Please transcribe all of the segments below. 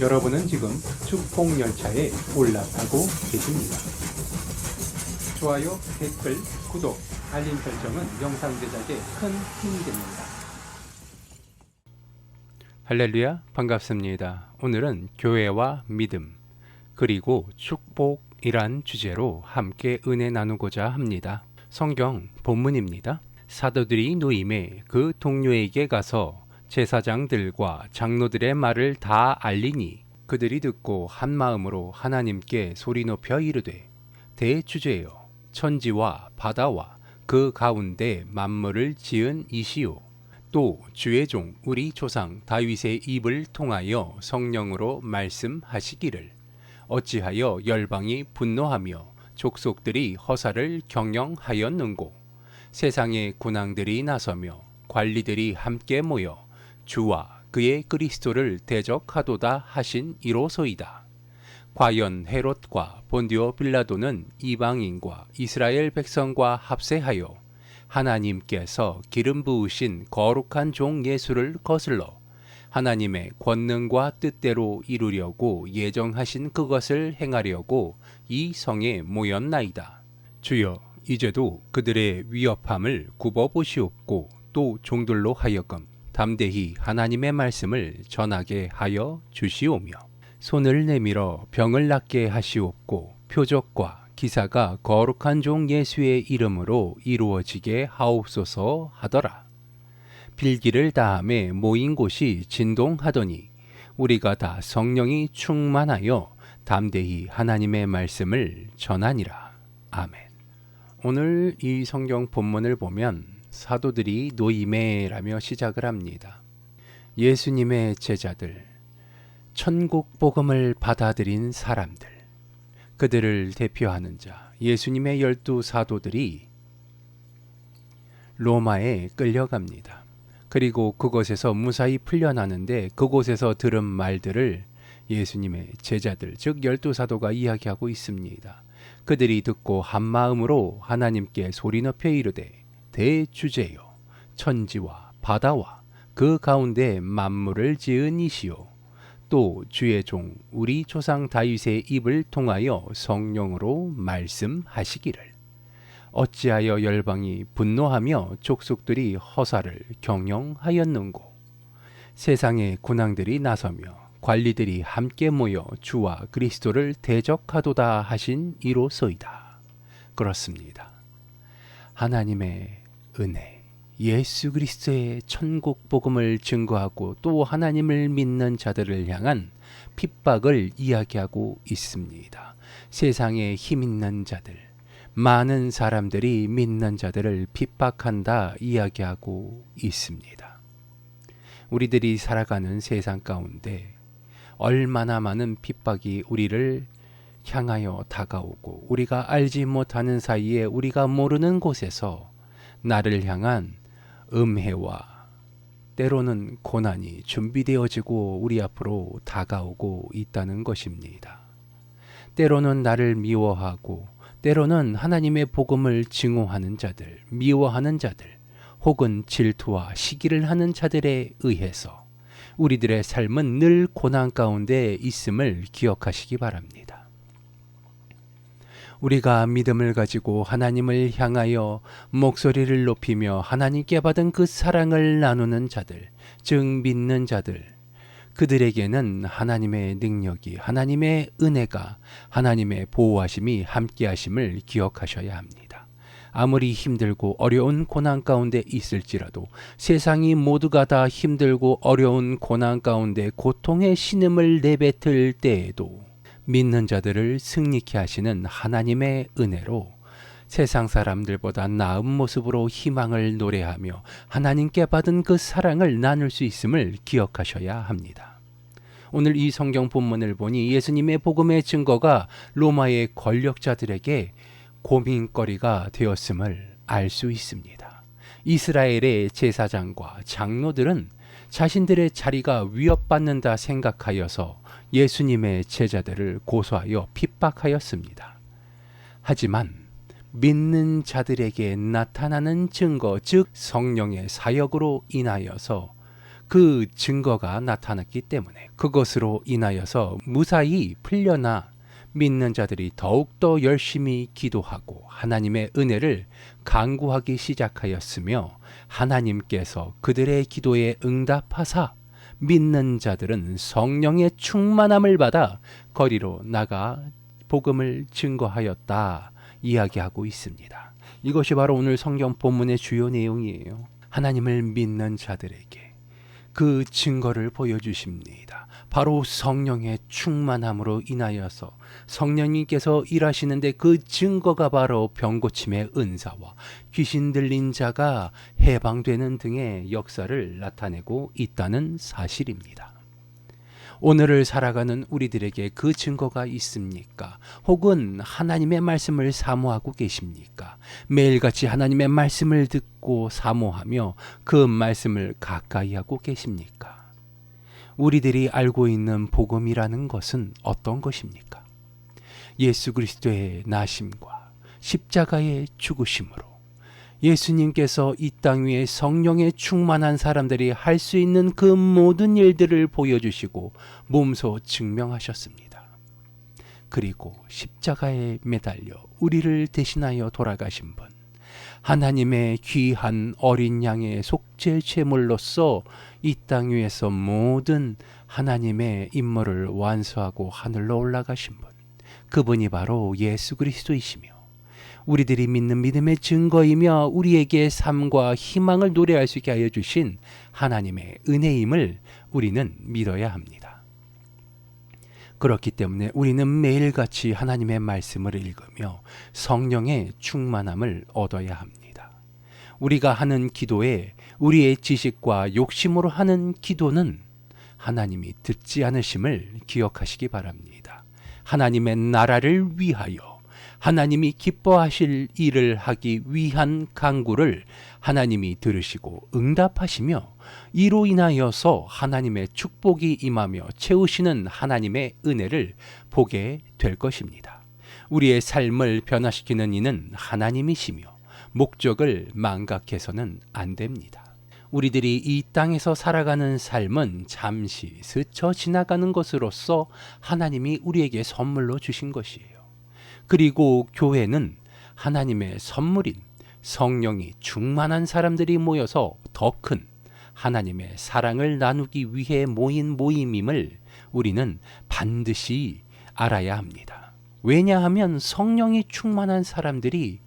여러분은 지금 축복열차에 올라타고 계십니다. 좋아요, 댓글, 구독, 알림 설정은 영상 제작에 큰 힘이 됩니다. 할렐루야, 반갑습니다. 오늘은 교회와 믿음, 그리고 축복이란 주제로 함께 은혜 나누고자 합니다. 성경 본문입니다. 사도들이 노임에 그 동료에게 가서 제사장들과 장로들의 말을 다 알리니 그들이 듣고 한 마음으로 하나님께 소리 높여 이르되 대주제여 천지와 바다와 그 가운데 만물을 지은 이시요 또 주의 종 우리 조상 다윗의 입을 통하여 성령으로 말씀하시기를 어찌하여 열방이 분노하며 족속들이 허사를 경영하였는고 세상의 군왕들이 나서며 관리들이 함께 모여 주와 그의 그리스도를 대적하도다 하신 이로소이다. 과연 헤롯과 본디오 빌라도는 이방인과 이스라엘 백성과 합세하여 하나님께서 기름 부으신 거룩한 종 예수를 거슬러 하나님의 권능과 뜻대로 이루려고 예정하신 그것을 행하려고 이 성에 모였나이다. 주여, 이제도 그들의 위협함을 굽어보시옵고 또 종들로 하여금 담대히 하나님의 말씀을 전하게 하여 주시오며 손을 내밀어 병을 낫게 하시옵고 표적과 기사가 거룩한 종 예수의 이름으로 이루어지게 하옵소서 하더라. 필기를 다함에 모인 곳이 진동하더니 우리가 다 성령이 충만하여 담대히 하나님의 말씀을 전하니라. 아멘. 오늘 이 성경 본문을 보면 사도들이 노임에라며 시작을 합니다. 예수님의 제자들, 천국 복음을 받아들인 사람들, 그들을 대표하는 자, 예수님의 12 사도들이 로마에 끌려갑니다. 그리고 그곳에서 무사히 풀려나는데 그곳에서 들은 말들을 예수님의 제자들, 즉 12 사도가 이야기하고 있습니다. 그들이 듣고 한 마음으로 하나님께 소리 높여 이르되 대주제여 천지와 바다와 그 가운데 만물을 지은 이시요 또 주의 종 우리 조상 다윗의 입을 통하여 성령으로 말씀하시기를 어찌하여 열방이 분노하며 족속들이 허사를 경영하였는고 세상의 군왕들이 나서며 관리들이 함께 모여 주와 그리스도를 대적하도다 하신 이로소이다. 그렇습니다. 하나님의 은혜, 예수 그리스도의 천국 복음을 증거하고 또 하나님을 믿는 자들을 향한 핍박을 이야기하고 있습니다. 세상에 힘 있는 자들, 많은 사람들이 믿는 자들을 핍박한다 이야기하고 있습니다. 우리들이 살아가는 세상 가운데 얼마나 많은 핍박이 우리를 향하여 다가오고 우리가 알지 못하는 사이에 우리가 모르는 곳에서 나를 향한 음해와 때로는 고난이 준비되어지고 우리 앞으로 다가오고 있다는 것입니다. 때로는 나를 미워하고 때로는 하나님의 복음을 증오하는 자들, 미워하는 자들 혹은 질투와 시기를 하는 자들에 의해서 우리들의 삶은 늘 고난 가운데 있음을 기억하시기 바랍니다. 우리가 믿음을 가지고 하나님을 향하여 목소리를 높이며 하나님께 받은 그 사랑을 나누는 자들, 즉 믿는 자들, 그들에게는 하나님의 능력이, 하나님의 은혜가, 하나님의 보호하심이 함께하심을 기억하셔야 합니다. 아무리 힘들고 어려운 고난 가운데 있을지라도 세상이 모두가 다 힘들고 어려운 고난 가운데 고통의 신음을 내뱉을 때에도 믿는 자들을 승리케 하시는 하나님의 은혜로 세상 사람들보다 나은 모습으로 희망을 노래하며 하나님께 받은 그 사랑을 나눌 수 있음을 기억하셔야 합니다. 오늘 이 성경 본문을 보니 예수님의 복음의 증거가 로마의 권력자들에게 고민거리가 되었음을 알 수 있습니다. 이스라엘의 제사장과 장로들은 자신들의 자리가 위협받는다 생각하여서 예수님의 제자들을 고소하여 핍박하였습니다. 하지만 믿는 자들에게 나타나는 증거, 즉 성령의 사역으로 인하여서 그 증거가 나타났기 때문에 그것으로 인하여서 무사히 풀려나 믿는 자들이 더욱더 열심히 기도하고 하나님의 은혜를 간구하기 시작하였으며 하나님께서 그들의 기도에 응답하사 믿는 자들은 성령의 충만함을 받아 거리로 나가 복음을 증거하였다 이야기하고 있습니다. 이것이 바로 오늘 성경 본문의 주요 내용이에요. 하나님을 믿는 자들에게 그 증거를 보여주십니다. 바로 성령의 충만함으로 인하여서 성령님께서 일하시는데 그 증거가 바로 병고침의 은사와 귀신 들린 자가 해방되는 등의 역사를 나타내고 있다는 사실입니다. 오늘을 살아가는 우리들에게 그 증거가 있습니까? 혹은 하나님의 말씀을 사모하고 계십니까? 매일같이 하나님의 말씀을 듣고 사모하며 그 말씀을 가까이 하고 계십니까? 우리들이 알고 있는 복음이라는 것은 어떤 것입니까? 예수 그리스도의 나심과 십자가의 죽으심으로 예수님께서 이 땅 위에 성령에 충만한 사람들이 할 수 있는 그 모든 일들을 보여주시고 몸소 증명하셨습니다. 그리고 십자가에 매달려 우리를 대신하여 돌아가신 분, 하나님의 귀한 어린 양의 속죄 제물로서 이 땅 위에서 모든 하나님의 임무를 완수하고 하늘로 올라가신 분, 그분이 바로 예수 그리스도이시며 우리들이 믿는 믿음의 증거이며 우리에게 삶과 희망을 노래할 수 있게 하여 주신 하나님의 은혜임을 우리는 믿어야 합니다. 그렇기 때문에 우리는 매일같이 하나님의 말씀을 읽으며 성령의 충만함을 얻어야 합니다. 우리가 하는 기도에 우리의 지식과 욕심으로 하는 기도는 하나님이 듣지 않으심을 기억하시기 바랍니다. 하나님의 나라를 위하여 하나님이 기뻐하실 일을 하기 위한 간구를 하나님이 들으시고 응답하시며 이로 인하여서 하나님의 축복이 임하며 채우시는 하나님의 은혜를 보게 될 것입니다. 우리의 삶을 변화시키는 이는 하나님이시며 목적을 망각해서는 안 됩니다. 우리들이 이 땅에서 살아가는 삶은 잠시 스쳐 지나가는 것으로서 하나님이 우리에게 선물로 주신 것이에요. 그리고 교회는 하나님의 선물인 성령이 충만한 사람들이 모여서 더 큰 하나님의 사랑을 나누기 위해 모인 모임임을 우리는 반드시 알아야 합니다. 왜냐하면 성령이 충만한 사람들이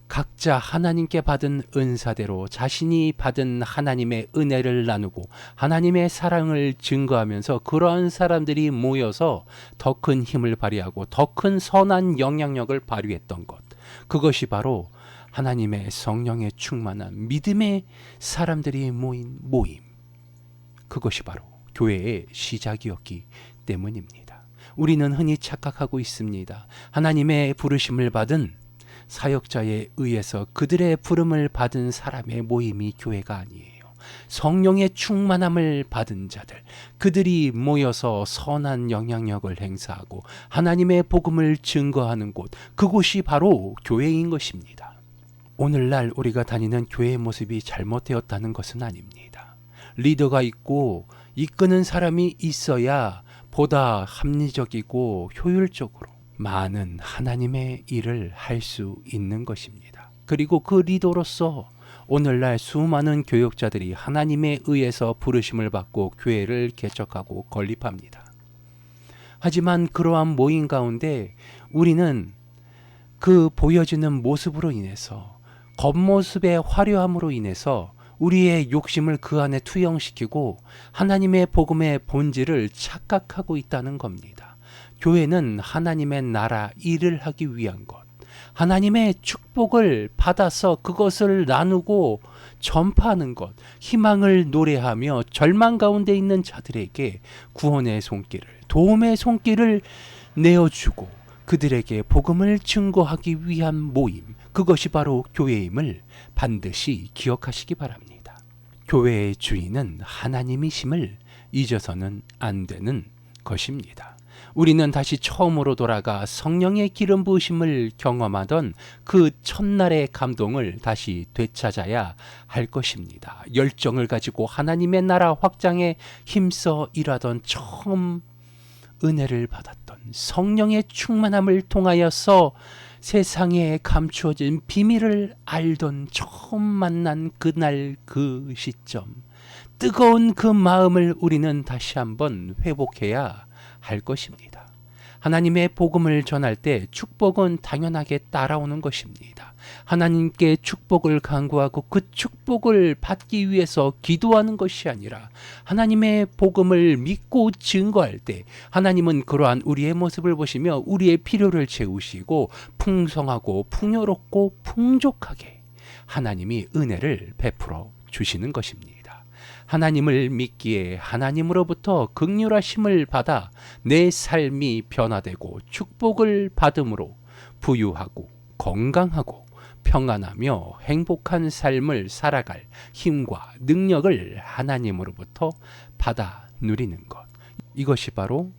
각자 하나님께 받은 은사대로 자신이 받은 하나님의 은혜를 나누고 하나님의 사랑을 증거하면서 그러한 사람들이 모여서 더 큰 힘을 발휘하고 더 큰 선한 영향력을 발휘했던 것, 그것이 바로 하나님의 성령에 충만한 믿음의 사람들이 모인 모임, 그것이 바로 교회의 시작이었기 때문입니다. 우리는 흔히 착각하고 있습니다. 하나님의 부르심을 받은 사역자에 의해서 그들의 부름을 받은 사람의 모임이 교회가 아니에요. 성령의 충만함을 받은 자들, 그들이 모여서 선한 영향력을 행사하고 하나님의 복음을 증거하는 곳, 그곳이 바로 교회인 것입니다. 오늘날 우리가 다니는 교회의 모습이 잘못되었다는 것은 아닙니다. 리더가 있고 이끄는 사람이 있어야 보다 합리적이고 효율적으로 많은 하나님의 일을 할 수 있는 것입니다. 그리고 그 리더로서 오늘날 수많은 교역자들이 하나님에 의해서 부르심을 받고 교회를 개척하고 건립합니다. 하지만 그러한 모임 가운데 우리는 그 보여지는 모습으로 인해서, 겉모습의 화려함으로 인해서 우리의 욕심을 그 안에 투영시키고 하나님의 복음의 본질을 착각하고 있다는 겁니다. 교회는 하나님의 나라 일을 하기 위한 것, 하나님의 축복을 받아서 그것을 나누고 전파하는 것, 희망을 노래하며 절망 가운데 있는 자들에게 구원의 손길을, 도움의 손길을 내어주고 그들에게 복음을 증거하기 위한 모임, 그것이 바로 교회임을 반드시 기억하시기 바랍니다. 교회의 주인은 하나님이심을 잊어서는 안 되는 것입니다. 우리는 다시 처음으로 돌아가 성령의 기름 부으심을 경험하던 그 첫날의 감동을 다시 되찾아야 할 것입니다. 열정을 가지고 하나님의 나라 확장에 힘써 일하던 처음 은혜를 받았던 성령의 충만함을 통하여서 세상에 감추어진 비밀을 알던 처음 만난 그날 그 시점, 뜨거운 그 마음을 우리는 다시 한번 회복해야 할 것입니다. 하나님의 복음을 전할 때 축복은 당연하게 따라오는 것입니다. 하나님께 축복을 간구하고 그 축복을 받기 위해서 기도하는 것이 아니라 하나님의 복음을 믿고 증거할 때 하나님은 그러한 우리의 모습을 보시며 우리의 필요를 채우시고 풍성하고 풍요롭고 풍족하게 하나님이 은혜를 베풀어 주시는 것입니다. 하나님을 믿기에 하나님으로부터 긍휼하심을 받아 내 삶이 변화되고 축복을 받음으로 부유하고 건강하고 평안하며 행복한 삶을 살아갈 힘과 능력을 하나님으로부터 받아 누리는 것. 이것이 바로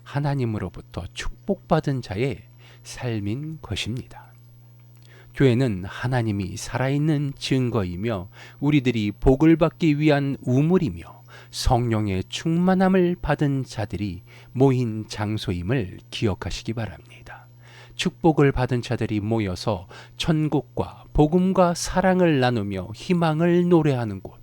하나님으로부터 축복받은 자의 삶인 것입니다. 교회는 하나님이 살아있는 증거이며 우리들이 복을 받기 위한 우물이며 성령의 충만함을 받은 자들이 모인 장소임을 기억하시기 바랍니다. 축복을 받은 자들이 모여서 천국과 복음과 사랑을 나누며 희망을 노래하는 곳,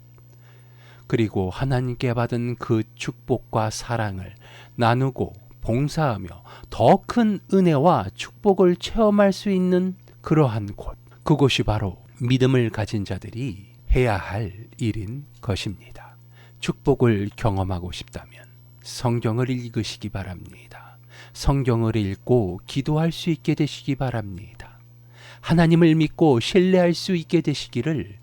그리고 하나님께 받은 그 축복과 사랑을 나누고 봉사하며 더 큰 은혜와 축복을 체험할 수 있는 그러한 곳, 그곳이 바로 믿음을 가진 자들이 해야 할 일인 것입니다. 축복을 경험하고 싶다면 성경을 읽으시기 바랍니다. 성경을 읽고 기도할 수 있게 되시기 바랍니다. 하나님을 믿고 신뢰할 수 있게 되시기를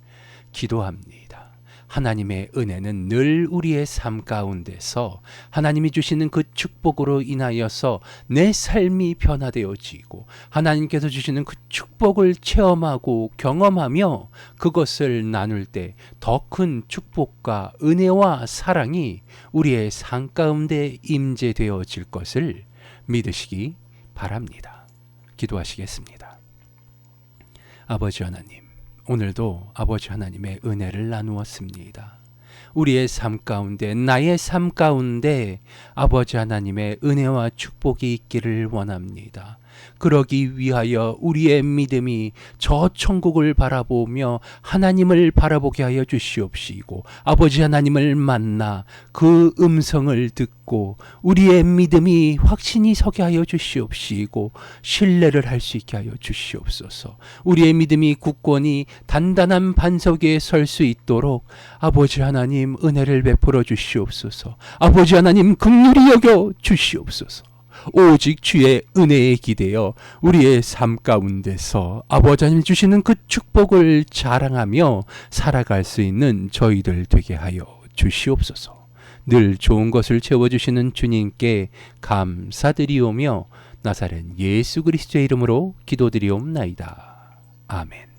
기도합니다. 하나님의 은혜는 늘 우리의 삶 가운데서 하나님이 주시는 그 축복으로 인하여서 내 삶이 변화되어지고 하나님께서 주시는 그 축복을 체험하고 경험하며 그것을 나눌 때 더 큰 축복과 은혜와 사랑이 우리의 삶 가운데 임재되어질 것을 믿으시기 바랍니다. 기도하시겠습니다. 아버지 하나님, 오늘도 아버지 하나님의 은혜를 나누었습니다. 우리의 삶 가운데, 나의 삶 가운데 아버지 하나님의 은혜와 축복이 있기를 원합니다. 그러기 위하여 우리의 믿음이 저 천국을 바라보며 하나님을 바라보게 하여 주시옵시고, 아버지 하나님을 만나 그 음성을 듣고 우리의 믿음이 확신이 서게 하여 주시옵시고 신뢰를 할 수 있게 하여 주시옵소서. 우리의 믿음이 굳건히 단단한 반석 위에 설 수 있도록 아버지 하나님 은혜를 베풀어 주시옵소서. 아버지 하나님 긍휼히 여겨 주시옵소서. 오직 주의 은혜에 기대어 우리의 삶 가운데서 아버지 하나님 주시는 그 축복을 자랑하며 살아갈 수 있는 저희들 되게 하여 주시옵소서. 늘 좋은 것을 채워주시는 주님께 감사드리오며 나사렛 예수 그리스도의 이름으로 기도드리옵나이다. 아멘.